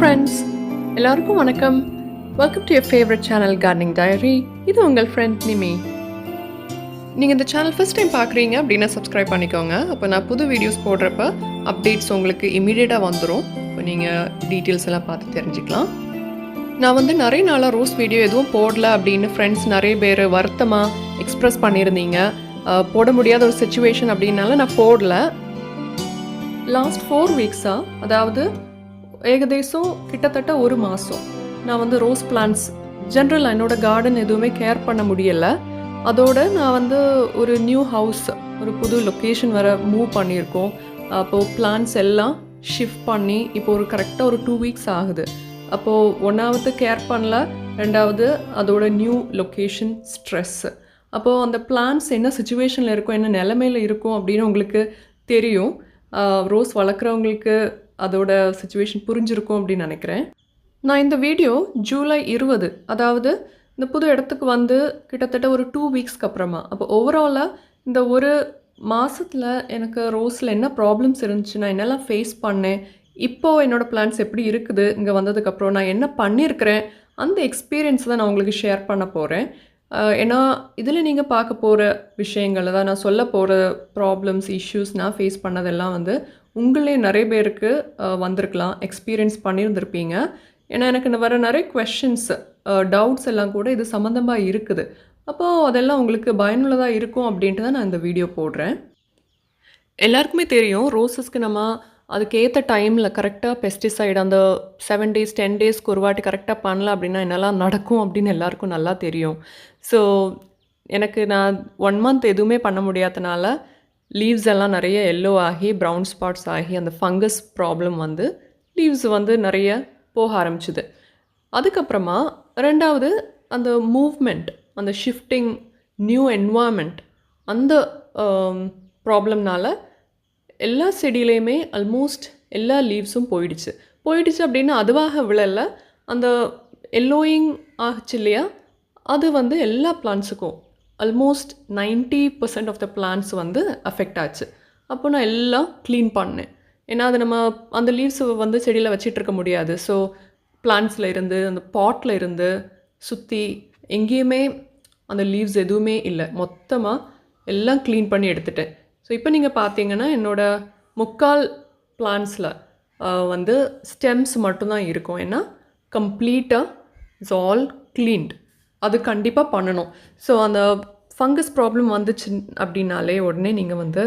Friends, எல்லாருக்கும் வணக்கம். Welcome to your favourite channel gardening diary. இது உங்கள் ஃப்ரெண்ட் நிமி. நீங்கள் இந்த சேனல் ஃபஸ்ட் டைம் பார்க்குறீங்க அப்படின்னா சப்ஸ்கிரைப் பண்ணிக்கோங்க. அப்போ நான் புது வீடியோஸ் போடுறப்ப அப்டேட்ஸ் உங்களுக்கு இமீடியட்டாக வந்துடும். இப்போ நீங்கள் டீட்டெயில்ஸ் எல்லாம் பார்த்து தெரிஞ்சுக்கலாம். நான் வந்து நிறைய நாளாக ரோஸ் வீடியோ எதுவும் போடல அப்படின்னு ஃப்ரெண்ட்ஸ் நிறைய பேர் வருத்தமாக எக்ஸ்ப்ரெஸ் பண்ணியிருந்தீங்க. போட முடியாத ஒரு சுச்சுவேஷன் அப்படின்னால நான் போடல. லாஸ்ட் 4 வீக்ஸாக, அதாவது ஏகதேசம் கிட்டத்தட்ட ஒரு மாதம் நான் வந்து ரோஸ் பிளான்ட்ஸ் ஜென்ரல் என்னோடய கார்டன் எதுவுமே கேர் பண்ண முடியலை. அதோடு நான் வந்து ஒரு நியூ ஹவுஸ், ஒரு புது லொக்கேஷன் வர மூவ் பண்ணியிருக்கோம். அப்போது பிளான்ட்ஸ் எல்லாம் ஷிஃப்ட் பண்ணி இப்போ ஒரு கரெக்டாக ஒரு 2 வீக்ஸ் ஆகுது. அப்போது ஒன்றாவது கேர் பண்ணல, ரெண்டாவது அதோட நியூ லொக்கேஷன் ஸ்ட்ரெஸ்ஸு. அப்போது அந்த பிளான்ட்ஸ் என்ன சுச்சுவேஷனில் இருக்கும், என்ன நிலைமையில் இருக்கும் அப்படின்னு உங்களுக்கு தெரியும். ரோஸ் வளர்க்குறவங்களுக்கு அதோட சுச்சுவேஷன் புரிஞ்சிருக்கும் அப்படின்னு நினைக்கிறேன். நான் இந்த வீடியோ ஜூலை 20, அதாவது இந்த புது இடத்துக்கு வந்து கிட்டத்தட்ட ஒரு 2 வீக்ஸ்க்கு அப்புறமா, அப்போ ஓவராலாக இந்த ஒரு மாதத்தில் எனக்கு ரோஸில் என்ன ப்ராப்ளம்ஸ் இருந்துச்சு, நான் என்னெல்லாம் ஃபேஸ் பண்ணேன், இப்போது என்னோடய பிளான்ஸ் எப்படி இருக்குது, இங்கே வந்ததுக்கப்புறம் நான் என்ன பண்ணியிருக்கிறேன், அந்த எக்ஸ்பீரியன்ஸ் தான் நான் உங்களுக்கு ஷேர் பண்ண போகிறேன். ஏன்னா இதில் நீங்கள் பார்க்க போகிற விஷயங்கள் தான், நான் சொல்ல போகிற ப்ராப்ளம்ஸ், இஷ்யூஸ் நான் ஃபேஸ் பண்ணதெல்லாம் வந்து உங்களே நிறைய பேருக்கு வந்திருக்கலாம், எக்ஸ்பீரியன்ஸ் பண்ணியிருந்திருப்பீங்க. ஏன்னா எனக்கு வர நிறைய கொஷின்ஸ், டவுட்ஸ் எல்லாம் கூட இது சம்மந்தமாக இருக்குது. அப்போது அதெல்லாம் உங்களுக்கு பயனுள்ளதாக இருக்கும் அப்படின்ட்டு தான் நான் இந்த வீடியோ போடுறேன். எல்லாருக்குமே தெரியும், ரோஸஸ்க்கு நம்ம அதுக்கேற்ற டைமில் கரெக்டாக பெஸ்டிசைடு அந்த 7 days 10 daysக்கு ஒரு வாட்டி கரெக்டாக பண்ணல அப்படின்னா என்னெல்லாம் நடக்கும் அப்படின்னு எல்லாருக்கும் நல்லா தெரியும். ஸோ எனக்கு நான் 1 month எதுவுமே பண்ண முடியாதனால லீவ்ஸ் எல்லாம் நிறைய எல்லோ ஆகி ப்ரௌன் ஸ்பாட்ஸ் ஆகி அந்த ஃபங்கஸ் ப்ராப்ளம் வந்து லீவ்ஸ் வந்து நிறைய போக ஆரம்பிச்சுது. அதுக்கப்புறமா ரெண்டாவது அந்த மூவ்மெண்ட், அந்த ஷிஃப்டிங், நியூ என்வாயர்மெண்ட், அந்த ப்ராப்ளம்னால எல்லா செடியிலையுமே ஆல்மோஸ்ட் எல்லா லீவ்ஸும் போயிடுச்சு அப்படின்னா அதுவாக விழல, அந்த எல்லோயிங் ஆச்சு இல்லையா, அது வந்து எல்லா பிளான்ட்ஸுக்கும் ஆல்மோஸ்ட் 90% ஆஃப் த பிளான்ட்ஸ் வந்து அஃபெக்ட் ஆச்சு. அப்போ நான் எல்லாம் க்ளீன் பண்ணேன். ஏன்னா அது நம்ம அந்த லீவ்ஸ் வந்து செடியில் வச்சிட்டு இருக்க முடியாது. ஸோ பிளான்ட்ஸில் இருந்து, அந்த பாட்டில் இருந்து சுற்றி எங்கேயுமே அந்த லீவ்ஸ் எதுவுமே இல்லை, மொத்தமாக எல்லாம் க்ளீன் பண்ணி எடுத்துட்டேன். ஸோ இப்போ நீங்கள் பார்த்தீங்கன்னா என்னோடய 3/4 பிளான்ட்ஸில் வந்து ஸ்டெம்ஸ் மட்டும்தான் இருக்கும். ஏன்னா கம்ப்ளீட்டாக இட்ஸ் ஆல் க்ளீன்ட். அது கண்டிப்பாக பண்ணணும். ஸோ அந்த ஃபங்கஸ் ப்ராப்ளம் வந்துச்சு அப்படின்னாலே உடனே நீங்கள் வந்து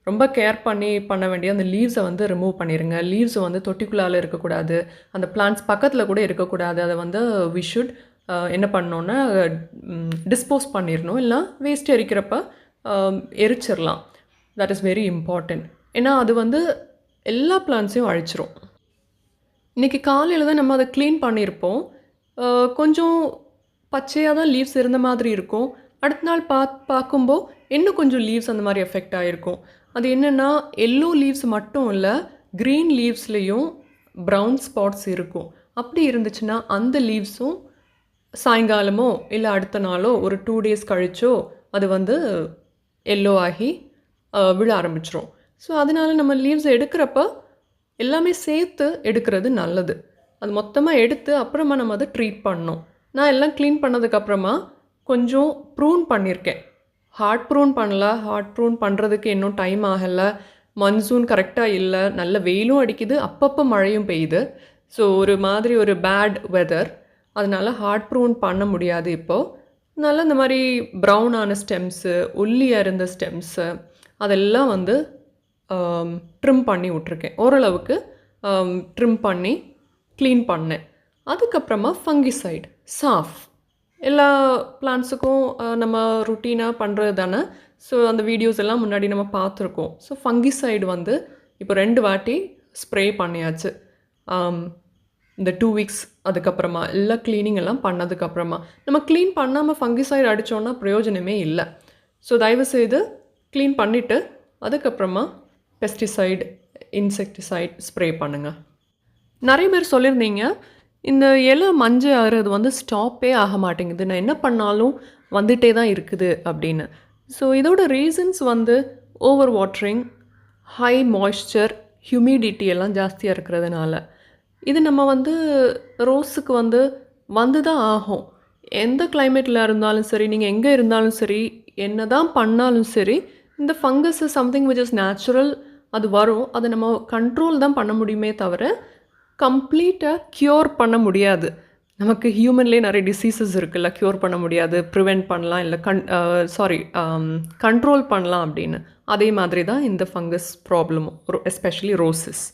ரொம்ப கேர் பண்ண வேண்டிய அந்த லீவ்ஸை வந்து ரிமூவ் பண்ணிடுங்க. லீவ்ஸை வந்து தொட்டிக்குள்ளால் இருக்கக்கூடாது, அந்த பிளான்ட்ஸ் பக்கத்தில் கூட இருக்கக்கூடாது. அதை வந்து வி ஷுட் என்ன பண்ணோன்னா டிஸ்போஸ் பண்ணிடணும், இல்லை வேஸ்ட் எரிக்கிறப்ப எரிச்சிடலாம். That is very important. ஏன்னா அது வந்து எல்லா பிளான்ட்ஸையும் அழிச்சிரும். இன்றைக்கி காலையில் தான் நம்ம அதை க்ளீன் பண்ணியிருப்போம். கொஞ்சம் பச்சையாக தான் லீவ்ஸ் இருந்த மாதிரி இருக்கும். அடுத்த நாள் பார்க்கும்போது இன்னும் கொஞ்சம் லீவ்ஸ் அந்த மாதிரி எஃபெக்ட் ஆகிருக்கும். அது என்னென்னா எல்லோ லீவ்ஸ் மட்டும் இல்லை, க்ரீன் லீவ்ஸ்லேயும் ப்ரௌன் ஸ்பாட்ஸ் இருக்கும். அப்படி இருந்துச்சுன்னா அந்த லீவ்ஸும் சாயங்காலமோ இல்லை அடுத்த நாளோ ஒரு 2 days கழிச்சோ அது வந்து எல்லோ ஆகி விழ ஆரம்பிச்சிரும். ஸோ அதனால் நம்ம லீவ்ஸை எடுக்கிறப்ப எல்லாமே சேர்த்து எடுக்கிறது நல்லது. அது மொத்தமாக எடுத்து அப்புறமா நம்ம அதை ட்ரீட் பண்ணணும். நான் எல்லாம் க்ளீன் பண்ணதுக்கப்புறமா கொஞ்சம் ப்ரூன் பண்ணியிருக்கேன். ஹார்ட் ப்ரூன் பண்ணல, ஹார்ட் ப்ரூன் பண்ணுறதுக்கு இன்னும் டைம் ஆகலை. மன்சூன் கரெக்டாக இல்லை, நல்ல வெயிலும் அடிக்குது, அப்பப்போ மழையும் பெய்யுது. ஸோ ஒரு மாதிரி ஒரு பேட் வெதர், அதனால் ஹார்ட் ப்ரூன் பண்ண முடியாது இப்போது. அதனால் இந்த மாதிரி ப்ரௌனான ஸ்டெம்ஸு, ஒல்லியாக இருந்த ஸ்டெம்ஸு அதெல்லாம் வந்து ட்ரிம் பண்ணி விட்ருக்கேன். ஓரளவுக்கு ட்ரிம் பண்ணி க்ளீன் பண்ணேன். அதுக்கப்புறமா ஃபங்கிசைட், சாஃப் எல்லா பிளான்ட்ஸுக்கும் நம்ம ருட்டீனாக பண்ணுறது தானே. ஸோ அந்த வீடியோஸ் எல்லாம் முன்னாடி நம்ம பார்த்துருக்கோம். ஸோ ஃபங்கிசைடு வந்து இப்போ 2 வாட்டி ஸ்ப்ரே பண்ணியாச்சு இந்த 2 வீக்ஸ். அதுக்கப்புறமா எல்லா க்ளீனிங் எல்லாம் பண்ணதுக்கப்புறமா நம்ம க்ளீன் பண்ணாமல் ஃபங்கிசைடு அடித்தோன்னா பிரயோஜனமே இல்லை. ஸோ தயவுசெய்து க்ளீன் பண்ணிவிட்டு அதுக்கப்புறமா பெஸ்டிசைடு, இன்செக்டிசைட் ஸ்ப்ரே பண்ணுங்கள். நிறைய பேர் சொல்லியிருந்தீங்க, இந்த இலை மஞ்சள் ஆறுறது வந்து ஸ்டாப்பே ஆக மாட்டேங்குது, நான் என்ன பண்ணாலும் வந்துகிட்டே தான் இருக்குது அப்படின்னு. ஸோ இதோட ரீசன்ஸ் வந்து over watering, high moisture, humidity எல்லாம் ஜாஸ்தியாக இருக்கிறதுனால. இது நம்ம வந்து ரோஸுக்கு வந்து தான் ஆகும். எந்த கிளைமேட்ல இருந்தாலும் சரி, நீங்க எங்க இருந்தாலும் சரி, என்னதான் பண்ணாலும் சரி, இந்த fungus is something which is natural. அது வரும். அத நம்ம கண்ட்ரோல் தான் பண்ண முடியுமே தவிர, கம்ப்ளீட்டா க்யூர் பண்ண முடியாது. நமக்கு ஹியூமன்லேயே நெறைய டிசீஸஸ் இருக்குல்ல, க்யூர் பண்ண முடியாது. ப்ரிவென்ட் பண்ணலாம், இல்ல கண்ட்ரோல் பண்ணலாம் அப்படின்னு. அதே மாதிரி தான் இந்த ஃபங்கஸ் ப்ராப்ளமும். Especially roses.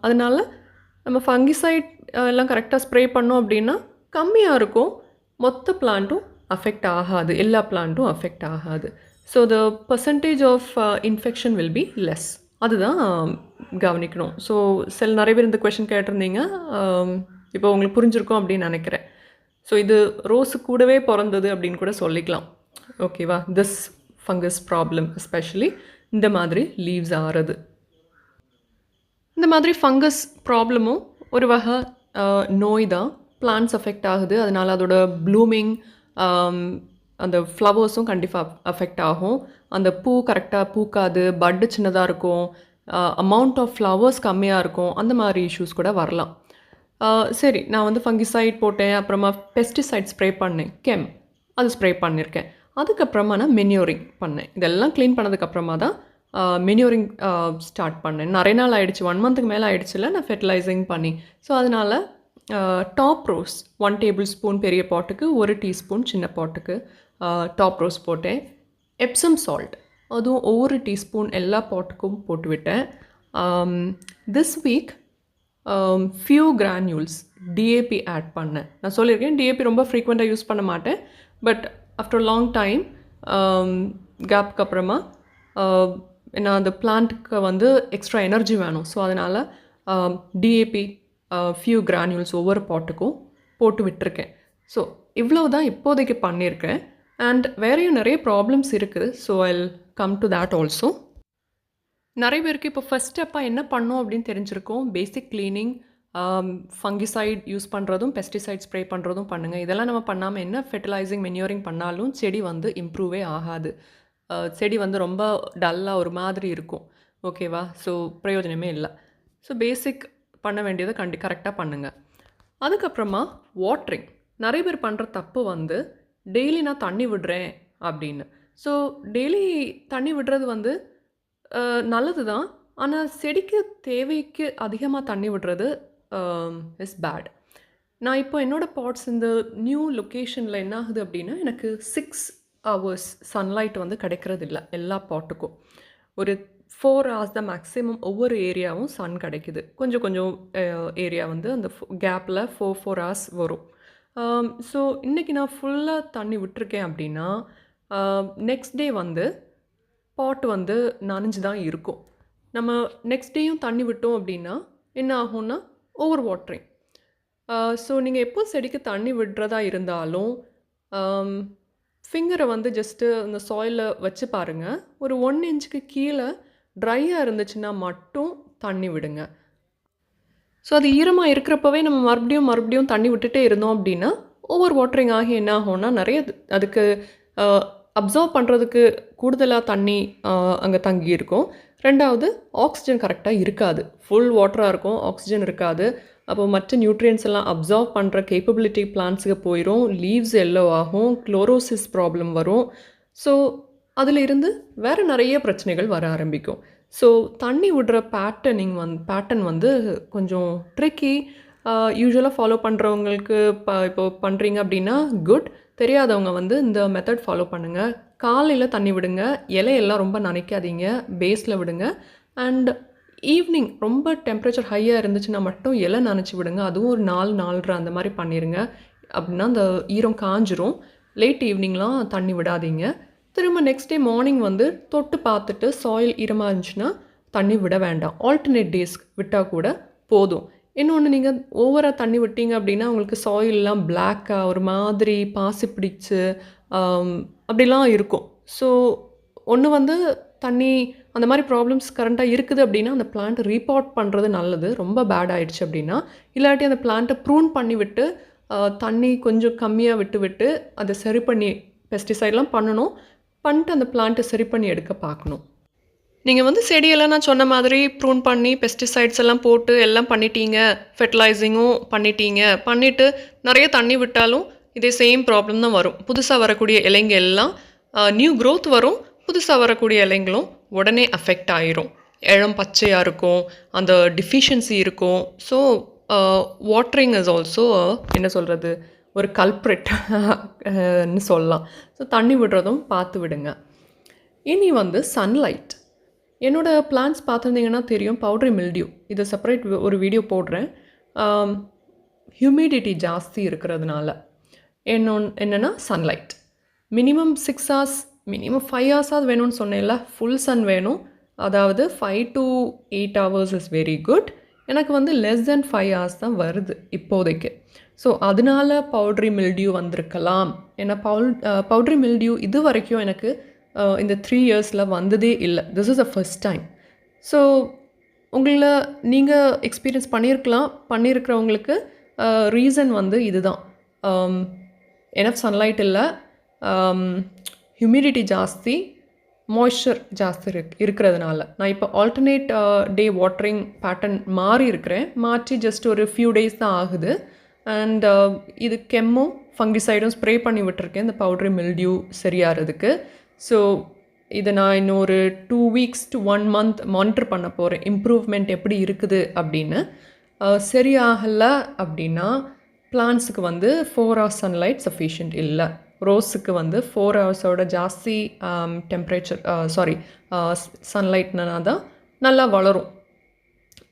அதனால நம்ம ஃபங்கிசைட் எல்லாம் கரெக்ட்டா ஸ்ப்ரே பண்ணோம் அப்படின்னா, கம்மியா இருக்கும். மொத்த பிளான்ட்டும் அஃபெக்ட் ஆகாது. எல்லா பிளான்ட்டும் அஃபெக்ட் ஆகாது. So the percentage of infection will be less. அதுதான் கவனிக்கணும். ஸோ நெறைய பேர் இந்த கொஸ்டின் கேட்டிருந்தீங்க. இப்போ உங்களுக்கு புரிஞ்சிருக்கும் அப்படின்னு நினைக்கிறேன். ஸோ இது ரோஸு கூடவே பொறந்தது அப்படின்னு கூட சொல்லிக்கலாம். ஓகேவா? திஸ் ஃபங்கஸ் ப்ராப்ளம் எஸ்பெஷலி இந்த மாதிரி லீவ்ஸ் ஆறது. இந்த மாதிரி ஃபங்கஸ் ப்ராப்ளமும் ஒரு வகை நோய் தான். பிளான்ட்ஸ் அஃபெக்ட் ஆகுது. அதனால் அதோட ப்ளூமிங், அந்த ஃப்ளவர்ஸும் கண்டிப்பாக அஃபெக்ட் ஆகும். அந்த பூ கரெக்டாக பூக்காது, பட்டு சின்னதாக இருக்கும், அமௌண்ட் ஆஃப் ஃப்ளவர்ஸ் கம்மியாக இருக்கும். அந்த மாதிரி இஷ்யூஸ் கூட வரலாம். சரி, நான் வந்து ஃபங்கிசைட் போட்டேன், அப்புறமா பெஸ்டிசைட் ஸ்ப்ரே பண்ணேன், அது ஸ்ப்ரே பண்ணியிருக்கேன். அதுக்கப்புறமா நான் மென்யூரிங் பண்ணேன். இதெல்லாம் க்ளீன் பண்ணதுக்கப்புறமா தான் மென்யூரிங் ஸ்டார்ட் பண்ணேன். நிறைய நாள் ஆயிடுச்சு, 1 மந்த்துக்கு மேலே ஆயிடுச்சுல நான் ஃபெர்டிலைசிங் பண்ணி. ஸோ அதனால் டாப் ரோஸ் 1 டேபிள் ஸ்பூன் பெரிய பாட்டுக்கு, 1 டீஸ்பூன் சின்ன பாட்டுக்கு டாப் ரோஸ் போட்டேன். எப்சம் சால்ட் அதுவும் ஒவ்வொரு டீஸ்பூன் எல்லா பாட்டுக்கும் போட்டு விட்டேன். This week few granules DAP add பண்ணேன். நான் சொல்லியிருக்கேன் டிஏபி ரொம்ப ஃப்ரீக்வெண்ட்டாக யூஸ் பண்ண மாட்டேன். பட் ஆஃப்டர் லாங் டைம் கேப்க்கு அப்புறமா நான் அந்த பிளான்ட்டுக்கு வந்து எக்ஸ்ட்ரா எனர்ஜி வேணும். ஸோ அதனால் டிஏபி ஃபியூ கிரானியூல்ஸ் ஒவ்வொரு பாட்டுக்கும் போட்டு விட்டுருக்கேன். ஸோ இவ்வளோ தான் இப்போதைக்கு பண்ணியிருக்கேன். அண்ட் வேறையும் நிறைய ப்ராப்ளம்ஸ் இருக்குது. So I'll come to that also. நிறைய பேருக்கு இப்போ ஃபஸ்ட் ஸ்டெப்பாக என்ன பண்ணோம் அப்படின்னு தெரிஞ்சிருக்கோம். பேசிக் க்ளீனிங், ஃபங்கிசைட் யூஸ் பண்ணுறதும், பெஸ்டிசைட் ஸ்ப்ரே பண்ணுறதும் பண்ணுங்கள். இதெல்லாம் நம்ம பண்ணாமல் என்ன ஃபெர்டிலைசிங், மென்யூரிங் பண்ணாலும் செடி வந்து இம்ப்ரூவே ஆகாது. செடி வந்து ரொம்ப டல்லாக ஒரு மாதிரி இருக்கும். ஓகேவா? ஸோ பிரயோஜனமே இல்லை. ஸோ பேசிக் பண்ண வேண்டியதை கரெக்டாக பண்ணுங்கள். அதுக்கப்புறமா வாட்ரிங். நிறைய பேர் பண்ணுற தப்பு வந்து டெய்லி நான் தண்ணி விடுறேன் அப்படின்னு. ஸோ டெய்லி தண்ணி விடுறது வந்து நல்லது தான். ஆனால் செடிக்கு தேவைக்கு அதிகமாக தண்ணி விடுறது இஸ் பேட். நான் இப்போ என்னோடய பாட்ஸ் இந்த நியூ லொக்கேஷனில் என்ன ஆகுது அப்படின்னா, எனக்கு 6 hours சன்லைட் வந்து கிடைக்கிறது இல்லை எல்லா பாட்டுக்கும். ஒரு 4 hours தான் மேக்ஸிமம் ஒவ்வொரு ஏரியாவும் சன் கிடைக்குது. கொஞ்சம் கொஞ்சம் ஏரியா வந்து அந்த கேப்பில் 4 hours வரும். ஸோ இன்றைக்கி நான் ஃபுல்லாக தண்ணி விட்டுருக்கேன் அப்படின்னா, நெக்ஸ்ட் டே வந்து பாட் வந்து நனைஞ்சு தான் இருக்கும். நம்ம நெக்ஸ்ட் டேயும் தண்ணி விட்டோம் அப்படின்னா என்ன ஆகும்னா ஓவர் வாட்டரிங். ஸோ நீங்கள் எப்போ செடிக்கு தண்ணி விடுறதா இருந்தாலும் ஃபிங்கரை வந்து ஜஸ்ட்டு அந்த சாயிலில் வச்சு பாருங்கள். ஒரு 1 inchக்கு கீழே ட்ரையாக இருந்துச்சுன்னா மட்டும் தண்ணி விடுங்க. ஸோ அது ஈரமாக இருக்கிறப்பவே நம்ம மறுபடியும் தண்ணி விட்டுட்டே இருந்தோம் அப்படின்னா ஓவர் வாட்டரிங் ஆகி என்ன ஆகும்னா நிறைய அதுக்கு அப்சர்வ் பண்ணுறதுக்கு கூடுதலாக தண்ணி அங்கே தங்கி இருக்கும். 2வது ஆக்சிஜன் கரெக்டாக இருக்காது. ஃபுல் வாட்டராக இருக்கும், ஆக்சிஜன் இருக்காது. அப்போ மற்ற நியூட்ரியன்ஸ் எல்லாம் அப்சர்வ் பண்ணுற கேப்பபிலிட்டி பிளான்ட்ஸுக்கு போயிடும். லீவ்ஸ் எல்லோ ஆகும், குளோரோசிஸ் ப்ராப்ளம் வரும். ஸோ அதில் இருந்து வேறு நிறைய பிரச்சனைகள் வர ஆரம்பிக்கும். ஸோ தண்ணி விடுற பேட்டர்ன் வந்து கொஞ்சம் ட்ரிக்கி. யூஸ்வலாக ஃபாலோ பண்ணுறவங்களுக்கு இப்போ பண்ணுறீங்க அப்படின்னா குட். தெரியாதவங்க வந்து இந்த மெத்தட் ஃபாலோ பண்ணுங்கள். காலையில் தண்ணி விடுங்க, இலையெல்லாம் ரொம்ப நனைக்காதீங்க, பேஸில் விடுங்க. அண்ட் ஈவினிங் ரொம்ப டெம்பரேச்சர் ஹையாக இருந்துச்சுன்னா மட்டும் இலை நனைச்சி விடுங்க. அதுவும் ஒரு 4-4:30 அந்த மாதிரி பண்ணிடுங்க. அப்படின்னா அந்த ஈரம் காஞ்சிரும். லேட் ஈவினிங்லாம் தண்ணி விடாதீங்க. திரும்ப நெக்ஸ்ட் டே மார்னிங் வந்து தொட்டு பார்த்துட்டு சாயில் ஈரமாக இருந்துச்சுன்னா தண்ணி விட வேண்டாம். ஆல்டர்னேட் டேஸ் விட்டால் கூட போதும். இன்னொன்று, நீங்கள் ஓவராக தண்ணி விட்டீங்க அப்படின்னா உங்களுக்கு சாயிலெலாம் பிளாக்காக ஒரு மாதிரி பாசி பிடிச்சு அப்படிலாம் இருக்கும். ஸோ ஒன்று வந்து தண்ணி அந்த மாதிரி ப்ராப்ளம்ஸ் கரண்ட்டாக இருக்குது அப்படின்னா அந்த பிளான்ட்டை ரீபாட் பண்ணுறது நல்லது. ரொம்ப பேட் ஆகிடுச்சு அப்படின்னா, இல்லாட்டி அந்த பிளான்ட்டை ப்ரூன் பண்ணி விட்டு தண்ணி கொஞ்சம் கம்மியாக விட்டு அதை சரி பண்ணி பெஸ்டிசைட்லாம் பண்ணிட்டு அந்த பிளான்ட்டை சரி பண்ணி எடுக்க பார்க்கணும். நீங்க வந்து செடியெல்லாம் நான் சொன்ன மாதிரி ப்ரூன் பண்ணி, பெஸ்டிசைட்ஸ் எல்லாம் போட்டு எல்லாம் பண்ணிட்டீங்க. ஃபெர்டிலைசிங்கும் பண்ணிட்டீங்க. பண்ணிட்டு நெறைய தண்ணி விட்டாலும் இதே சேம் ப்ராப்ளம் தான் வரும். புதுசா வரக்கூடிய இலைங்க எல்லாம் நியூ குரோத் வரும். புதுசா வரக்கூடிய இலைங்களும் உடனே அஃபெக்ட் ஆயிரும். இளம் பச்சையா இருக்கும். அந்த டிஃபிஷியன்சி இருக்கும். ஸோ வாட்டரிங் இஸ் ஆல்சோ என்ன சொல்றது? ஒரு கல்ப்ரிட் ன்னு சொல்லலாம். ஸோ தண்ணி விடுறதும் பார்த்து விடுங்க. இனி வந்து சன்லைட். என்னோட பிளான்ட்ஸ் பார்த்துருந்தீங்கன்னா தெரியும் பவுட்ரி மில்டியூ. இதை செப்பரேட் ஒரு வீடியோ போடுறேன். ஹியூமிடிட்டி ஜாஸ்தி இருக்கிறதுனால என்னென்னா சன்லைட் மினிமம் 6 ஹார்ஸ் மினிமம் 5 ஹார்ஸாவது வேணும்னு சொன்னேன்ல. ஃபுல் சன் வேணும். அதாவது 5 to 8 hours is very good. எனக்கு வந்து லெஸ் தென் 5 ஹார்ஸ் தான் வருது இப்போதைக்கு. ஸோ அதனால பவுட்ரி மில்டியூ வந்திருக்கலாம். ஏன்னா பவுட்ரி மில்டியூ இது வரைக்கும் எனக்கு இந்த 3 இயர்ஸில் வந்ததே இல்லை. This is a first time. So நீங்கள் எக்ஸ்பீரியன்ஸ் பண்ணியிருக்கிறவங்களுக்கு ரீசன் வந்து இதுதான். எனஃப் சன்லைட் இல்லை, ஹியூமிடிட்டி ஜாஸ்தி, மாய்ஸ்சர் ஜாஸ்தி இருக்கிறதுனால. நான் இப்போ ஆல்டர்னேட் டே வாட்டரிங் பேட்டர்ன் மாற்றி ஜஸ்ட் ஒரு ஃபியூ டேஸ் தான் ஆகுது. அண்ட் இது கெம்மும் ஃபங்கிசைடும் ஸ்ப்ரே பண்ணி விட்டுருக்கேன் இந்த பவுட்ரி மில்டியூ சரியாகிறதுக்கு. ஸோ இதை நான் இன்னொரு 2 வீக்ஸ் to 1 month மானிட்டர் பண்ண போகிறேன். இம்ப்ரூவ்மெண்ட் எப்படி இருக்குது அப்படின்னு. சரியாகலை அப்படின்னா பிளான்ஸுக்கு வந்து 4 hours சன்லைட் சஃபிஷியன்ட் இல்லை. ரோஸுக்கு வந்து 4 ஹவர்ஸோட ஜாஸ்தி சன்லைட்னா தான் நல்லா வளரும்.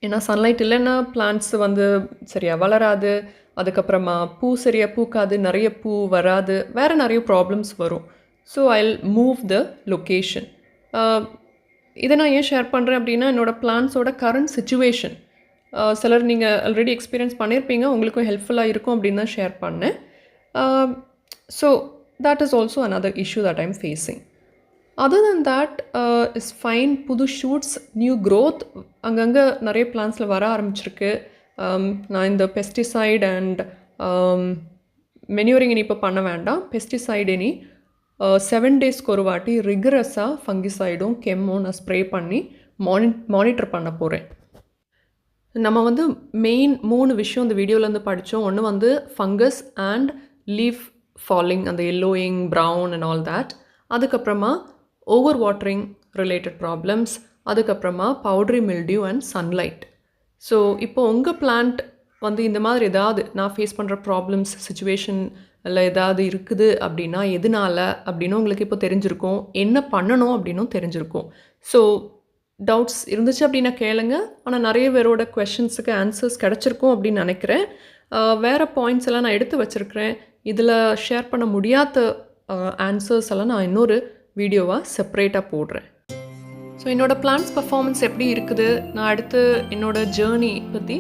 ஏன்னா சன்லைட் இல்லைன்னா பிளான்ட்ஸ் வந்து சரியாக வளராது. அதுக்கப்புறமா பூ சரியாக பூக்காது, நிறைய பூ வராது, வேறு நிறைய ப்ராப்ளம்ஸ் வரும். So I'll move the location. இதை நான் ஏன் ஷேர் பண்ணுறேன் அப்படின்னா என்னோடய பிளான்ஸோட கரண்ட் சிச்சுவேஷன் சிலர் நீங்கள் ஆல்ரெடி எக்ஸ்பீரியன்ஸ் பண்ணியிருப்பீங்க, உங்களுக்கும் ஹெல்ப்ஃபுல்லாக இருக்கும் அப்படின்னு தான் ஷேர் பண்ணேன். So that is also another issue that I'm facing. Other than that is fine. புது ஷூட்ஸ், நியூ க்ரோத் அங்கங்கே நிறைய பிளான்ஸில் வர ஆரம்பிச்சிருக்கு. நான் இந்த பெஸ்டிசைட் அண்ட் மெனியூரிங் இனி இப்போ பண்ண வேண்டாம். பெஸ்டிசைட் இனி 7 டேஸ்க்கு ஒரு வாட்டி ரிகரஸாக ஃபங்கிசைடும் கெம்மும் நான் ஸ்ப்ரே பண்ணி மானிட்டர் பண்ண போகிறேன். நம்ம வந்து மெயின் 3 விஷயம் இந்த வீடியோவிலேருந்து படித்தோம். ஒன்று வந்து ஃபங்கஸ் அண்ட் லீஃப் ஃபாலிங், அந்த yellowing, brown and all that. அதுக்கப்புறமா ஓவர் வாட்டரிங் ரிலேட்டட் ப்ராப்ளம்ஸ், அதுக்கப்புறமா பவுட்ரி மில்டியூ அண்ட் சன்லைட். ஸோ இப்போ உங்கள் பிளான்ட் வந்து இந்த மாதிரி ஏதாவது நான் ஃபேஸ் பண்ணுற ப்ராப்ளம்ஸ் சிச்சுவேஷன் இல்லை ஏதாவது இருக்குது அப்படின்னா எதனால் அப்படின்னு உங்களுக்கு இப்போ தெரிஞ்சிருக்கும். என்ன பண்ணணும் அப்படின்னும் தெரிஞ்சிருக்கும். ஸோ டவுட்ஸ் இருந்துச்சு அப்படின்னா கேளுங்க. ஆனால் நிறைய பேரோட கொஷின்ஸுக்கு ஆன்சர்ஸ் கிடச்சிருக்கும் அப்படின்னு நினைக்கிறேன். வேறு பாயிண்ட்ஸ் எல்லாம் நான் எடுத்து வச்சுருக்கிறேன். இதில் ஷேர் பண்ண முடியாத ஆன்சர்ஸ் எல்லாம் நான் இன்னொரு வீடியோவாக செப்பரேட்டாக போடுறேன். ஸோ என்னோடய பிளான்ஸ் பர்ஃபார்மன்ஸ் எப்படி இருக்குது, நான் அடுத்து என்னோடய ஜேர்னி பற்றி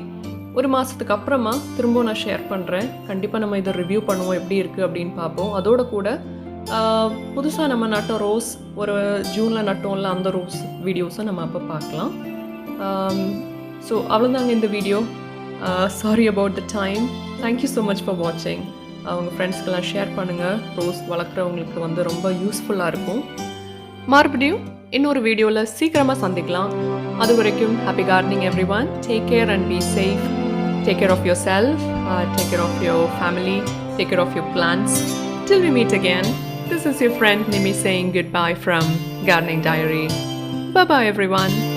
ஒரு மாதத்துக்கு அப்புறமா திரும்ப நான் ஷேர் பண்ணுறேன். கண்டிப்பாக நம்ம இதை ரிவ்யூ பண்ணுவோம் எப்படி இருக்குது அப்படின்னு பார்ப்போம். அதோட கூட புதுசாக நம்ம நட்ட ரோஸ் ஒரு ஜூனில் நட்டோம்ல, அந்த ரோஸ் வீடியோஸை நம்ம அப்போ பார்க்கலாம். ஸோ அவ்வளோதாங்க இந்த video. Sorry about the time. Thank you so much for வாட்சிங். அவங்க ஃப்ரெண்ட்ஸ்க்கெல்லாம் ஷேர் பண்ணுங்கள். ரோஸ் வளர்க்குறவங்களுக்கு வந்து ரொம்ப யூஸ்ஃபுல்லாக இருக்கும். மறுபடியும் இன்னொரு வீடியோவில் சீக்கிரமாக சந்திக்கலாம். அது வரைக்கும் happy gardening everyone. Take care and be safe. Take care of yourself, take care of your family, take care of your plants. Till we meet again, this is your friend Nimi saying goodbye from Gardening Diary. Bye-bye everyone.